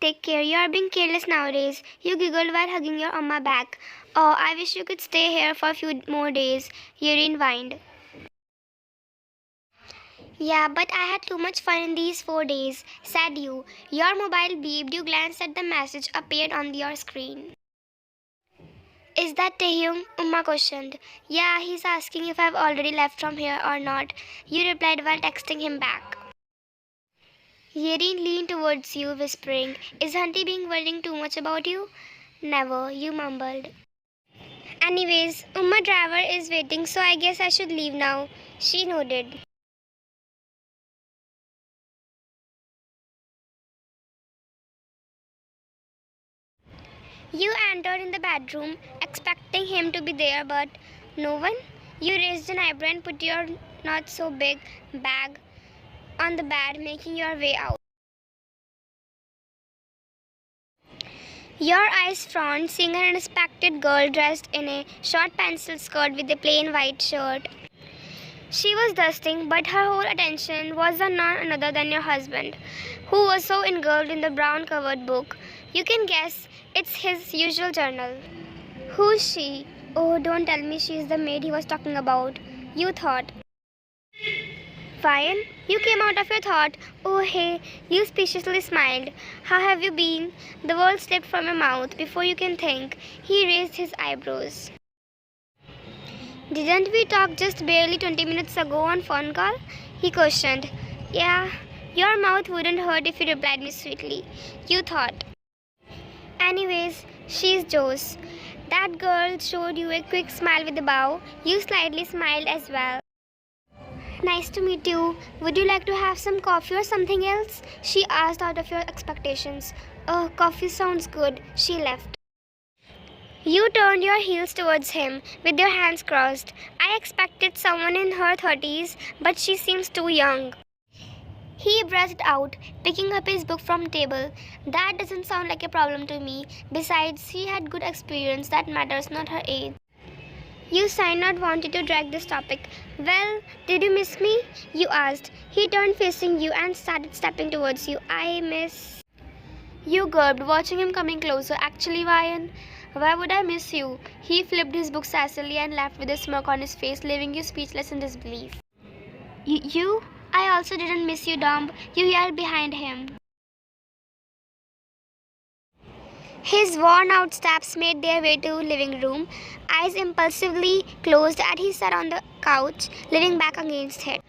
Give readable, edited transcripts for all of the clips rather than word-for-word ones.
Take care, you are being careless nowadays. You giggled while hugging your Amma back. Oh, I wish you could stay here for a few more days, Yurine whined. Yeah, but I had too much fun in these 4 days, said you. Your mobile beeped, you glanced at the message appeared on your screen. Is that Taehyung? Umma questioned. Yeah, he's asking if I've already left from here or not. You replied while texting him back. Yerin leaned towards you, whispering, Is Hunty being worrying too much about you? Never, you mumbled. Anyways, Umma driver is waiting, so I guess I should leave now. She nodded. You entered in the bedroom, expecting him to be there, but no one. You raised an eyebrow and put your not so big bag on the bed, making your way out. Your eyes frowned, seeing an unexpected girl dressed in a short pencil skirt with a plain white shirt. She was dusting, but her whole attention was on none other than your husband, who was so engulfed in the brown-covered book. You can guess it's his usual journal. Who's she? Oh, don't tell me she's the maid he was talking about. You thought. Ryan, you came out of your thought. Oh, hey, you speciously smiled. How have you been? The words slipped from your mouth before you can think. He raised his eyebrows. Didn't we talk just barely 20 minutes ago on phone call? He questioned. Yeah, your mouth wouldn't hurt if you replied me sweetly. You thought. Anyways, she's Joe's. That girl showed you a quick smile with a bow. You slightly smiled as well. Nice to meet you. Would you like to have some coffee or something else? She asked out of your expectations. Oh, coffee sounds good. She left. You turned your heels towards him with your hands crossed. I expected someone in her 30s, but she seems too young. He breathed out, picking up his book from the table. That doesn't sound like a problem to me. Besides, he had good experience. That matters, not her age. You sighed, not wanting to drag this topic. Well, did you miss me? You asked. He turned facing you and started stepping towards you. I miss... You gulped, watching him coming closer. Actually, Ryan, why would I miss you? He flipped his book sassily and laughed with a smirk on his face, leaving you speechless in disbelief. You? I also didn't miss you, Dumb. You yelled behind him. His worn-out steps made their way to the living room. Eyes impulsively closed as he sat on the couch, leaning back against it.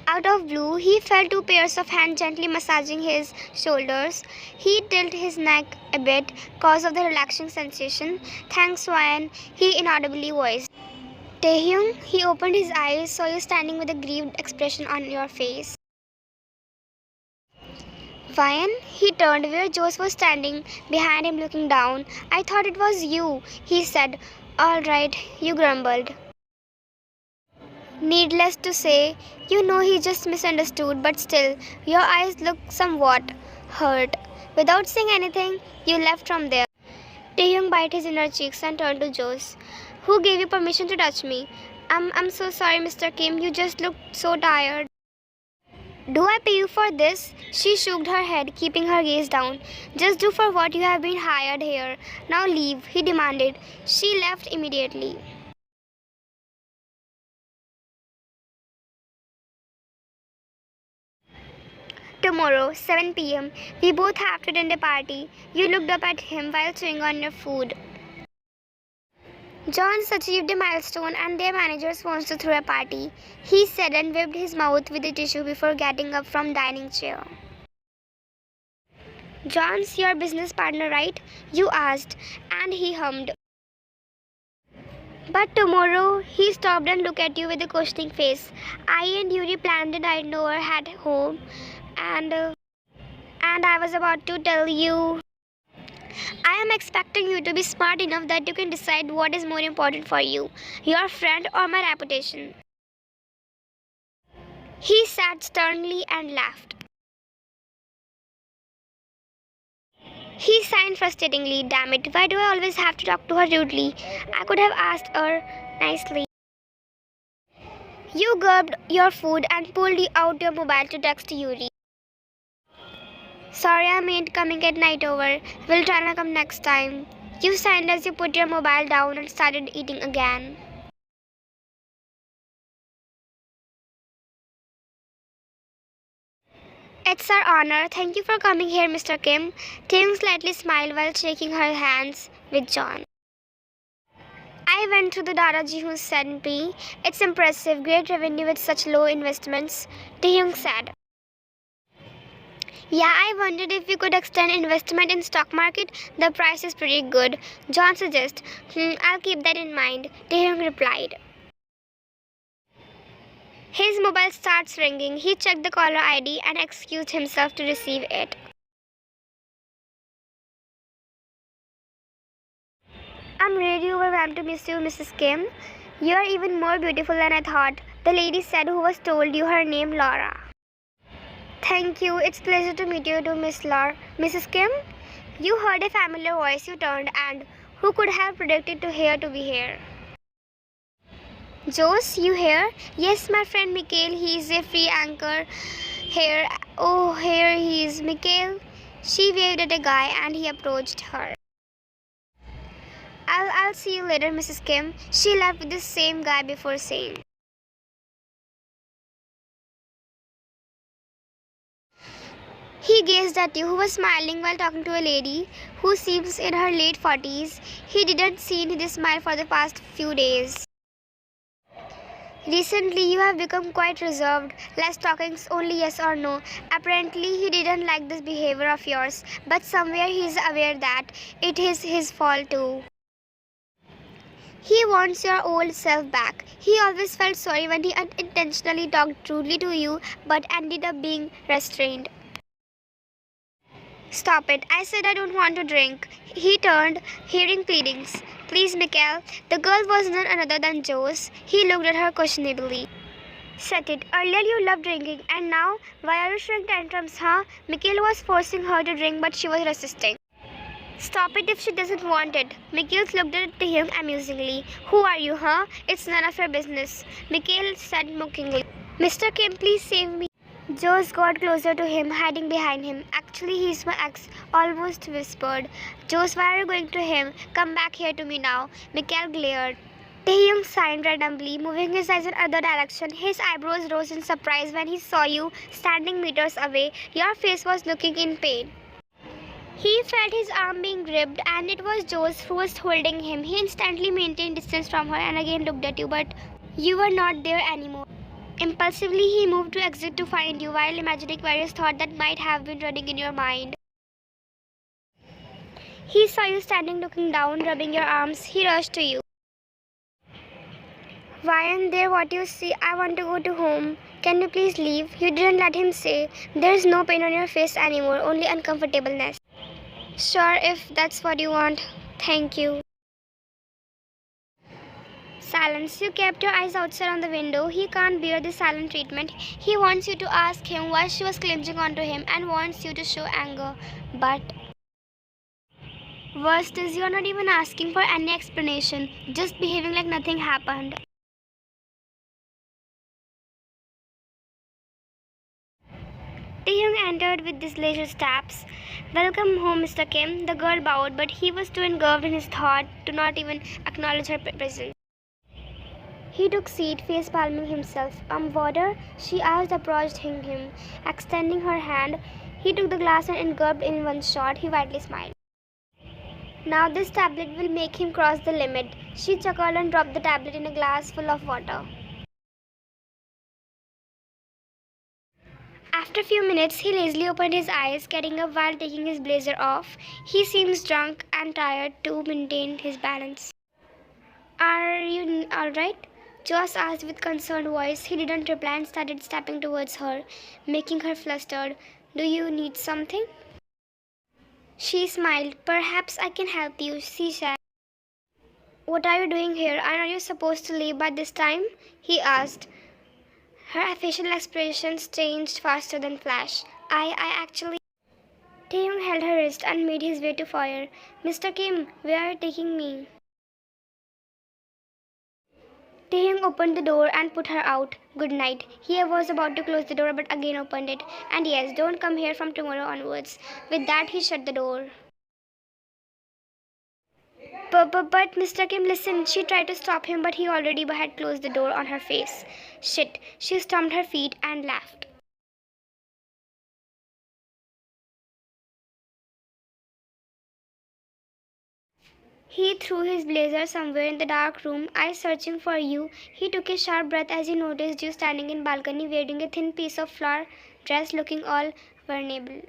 Out of blue, he felt two pairs of hands gently massaging his shoulders. He tilted his neck a bit cause of the relaxing sensation. Thanks, Ryan, he inaudibly voiced. Taehyung, he opened his eyes, saw you standing with a grieved expression on your face. Ryan, he turned where Jose was standing behind him looking down. I thought it was you, he said. All right, you grumbled. Needless to say, you know he just misunderstood, but still, your eyes looked somewhat hurt. Without saying anything, you left from there. Taehyung bit his inner cheeks and turned to Jose. Who gave you permission to touch me? I'm so sorry, Mr. Kim. You just looked so tired. Do I pay you for this? She shook her head, keeping her gaze down. Just do for what you have been hired here. Now leave, he demanded. She left immediately. Tomorrow, 7 p.m., we both have to attend a party. You looked up at him while chewing on your food. John's achieved a milestone and their manager wants to throw a party, he said and wiped his mouth with a tissue before getting up from dining chair. John's your business partner, right? You asked, and he hummed. But tomorrow, he stopped and looked at you with a questioning face. I and Yuri planned a night over at home, and I was about to tell you. I am expecting you to be smart enough that you can decide what is more important for you, your friend or my reputation. He sat sternly and laughed. He sighed frustratingly. Damn it, why do I always have to talk to her rudely? I could have asked her nicely. You gulped your food and pulled out your mobile to text Yuri. Sorry I made coming at night over. We'll try to come next time. You signed as you put your mobile down and started eating again. It's our honor. Thank you for coming here, Mr. Kim. Taehyung slightly smiled while shaking her hands with John. I went through the data Jihoon sent me. It's impressive. Great revenue with such low investments, Taehyung said. Yeah, I wondered if we could extend investment in stock market. The price is pretty good. John suggested. I'll keep that in mind, Taehyung replied. His mobile starts ringing. He checked the caller ID and excused himself to receive it. I'm really overwhelmed to miss you, Mrs. Kim. You are even more beautiful than I thought, the lady said who was told you her name Laura. Thank you. It's a pleasure to meet you too, Mrs. Kim. You heard a familiar voice you turned and who could have predicted to be here? Jose, you here? Yes, my friend Mikhail. He is a free anchor here. Oh, here he is, Mikhail. She waved at a guy and he approached her. I'll see you later, Mrs. Kim. She left with the same guy before saying. He gazed at you, who was smiling while talking to a lady who seems in her late 40s. He didn't see this smile for the past few days. Recently, you have become quite reserved, less talking, only yes or no. Apparently, he didn't like this behavior of yours, but somewhere he is aware that it is his fault too. He wants your old self back. He always felt sorry when he unintentionally talked rudely to you, but ended up being restrained. Stop it. I said I don't want to drink. He turned, hearing pleadings. Please, Mikhail. The girl was none other than Jose. He looked at her questionably. Shut it. Earlier you loved drinking, and now, why are you showing tantrums, huh? Mikhail was forcing her to drink, but she was resisting. Stop it if she doesn't want it. Mikhail looked at him amusingly. Who are you, huh? It's none of your business. Mikhail said mockingly. Mr. Kim, please save me. Jose got closer to him, hiding behind him. Actually, he's my ex, almost whispered. Jose, why are you going to him? Come back here to me now. Mikhail glared. Taehyung sighed randomly, moving his eyes in other direction. His eyebrows rose in surprise when he saw you standing meters away. Your face was looking in pain. He felt his arm being gripped, and it was Jose who was holding him. He instantly maintained distance from her and again looked at you, but you were not there anymore. Impulsively, he moved to exit to find you, while imagining various thoughts that might have been running in your mind. He saw you standing looking down, rubbing your arms. He rushed to you. Why aren't there what you see? I want to go to home. Can you please leave? You didn't let him say. There's no pain on your face anymore, only uncomfortableness. Sure, if that's what you want. Thank you. Silence. You kept your eyes outside on the window. He can't bear the silent treatment. He wants you to ask him why she was clinging onto him and wants you to show anger. But worst is you're not even asking for any explanation, just behaving like nothing happened. Taehyung entered with his leisure steps. Welcome home, Mr. Kim. The girl bowed, but he was too engulfed in his thought to not even acknowledge her presence. He took seat, face palming himself. Water? She asked, approaching him. Extending her hand, he took the glass and gulped in one shot. He widely smiled. Now this tablet will make him cross the limit. She chuckled and dropped the tablet in a glass full of water. After a few minutes, he lazily opened his eyes, getting up while taking his blazer off. He seems drunk and tired to maintain his balance. Are you alright? Joss asked with concerned voice. He didn't reply and started stepping towards her, making her flustered. Do you need something? She smiled. Perhaps I can help you, she said. What are you doing here? Aren't you supposed to leave by this time? He asked. Her facial expressions changed faster than flash. I actually... Taehyung held her wrist and made his way to foyer. Mr. Kim, where are you taking me? Taehyung opened the door and put her out. Good night. He was about to close the door but again opened it. And yes, don't come here from tomorrow onwards. With that, he shut the door. But Mr. Kim, listen. She tried to stop him, but he already had closed the door on her face. Shit. She stomped her feet and laughed. He threw his blazer somewhere in the dark room, eyes searching for you. He took a sharp breath as he noticed you standing in balcony wearing a thin piece of flower dress looking all vulnerable.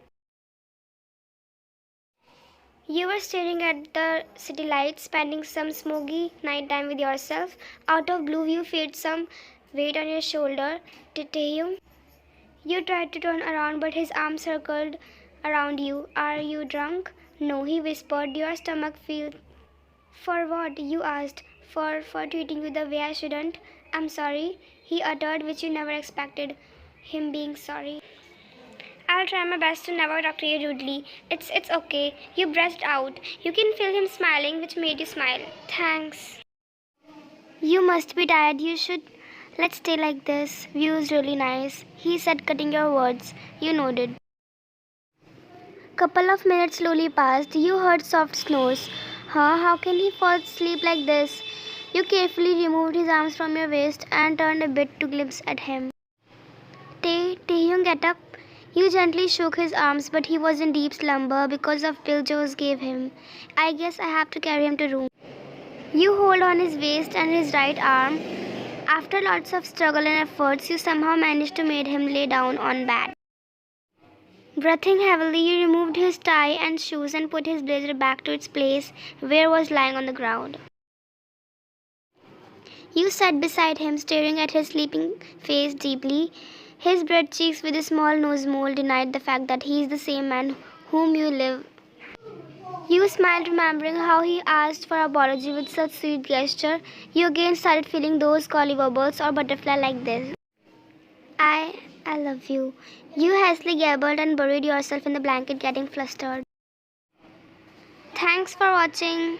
You were staring at the city lights, spending some smoky night time with yourself. Out of blue, you felt some weight on your shoulder. Taehyung. You tried to turn around, but his arm circled around you. Are you drunk? No, he whispered. Your stomach feels. For what? You asked. For treating you the way I shouldn't. I'm sorry, he uttered, which you never expected. Him being sorry. I'll try my best to never talk to you rudely. It's okay. You breathed out. You can feel him smiling, which made you smile. Thanks. You must be tired. You should. Let's stay like this. View's really nice. He said, cutting your words. You nodded. Couple of minutes slowly passed. You heard soft snores. Huh? How can he fall asleep like this? You carefully removed his arms from your waist and turned a bit to glimpse at him. Taehyung, get up. You gently shook his arms, but he was in deep slumber because of pill Joes gave him. I guess I have to carry him to room. You hold on his waist and his right arm. After lots of struggle and efforts, you somehow managed to make him lay down on bed. Breathing heavily, you removed his tie and shoes and put his blazer back to its place where it was lying on the ground. You sat beside him, staring at his sleeping face deeply. His red cheeks with a small nose mole denied the fact that he is the same man whom you live. You smiled, remembering how he asked for apology with such sweet gesture. You again started feeling those collywobbles or butterfly like this. I love you. You hastily gabbled and buried yourself in the blanket, getting flustered. Thanks for watching.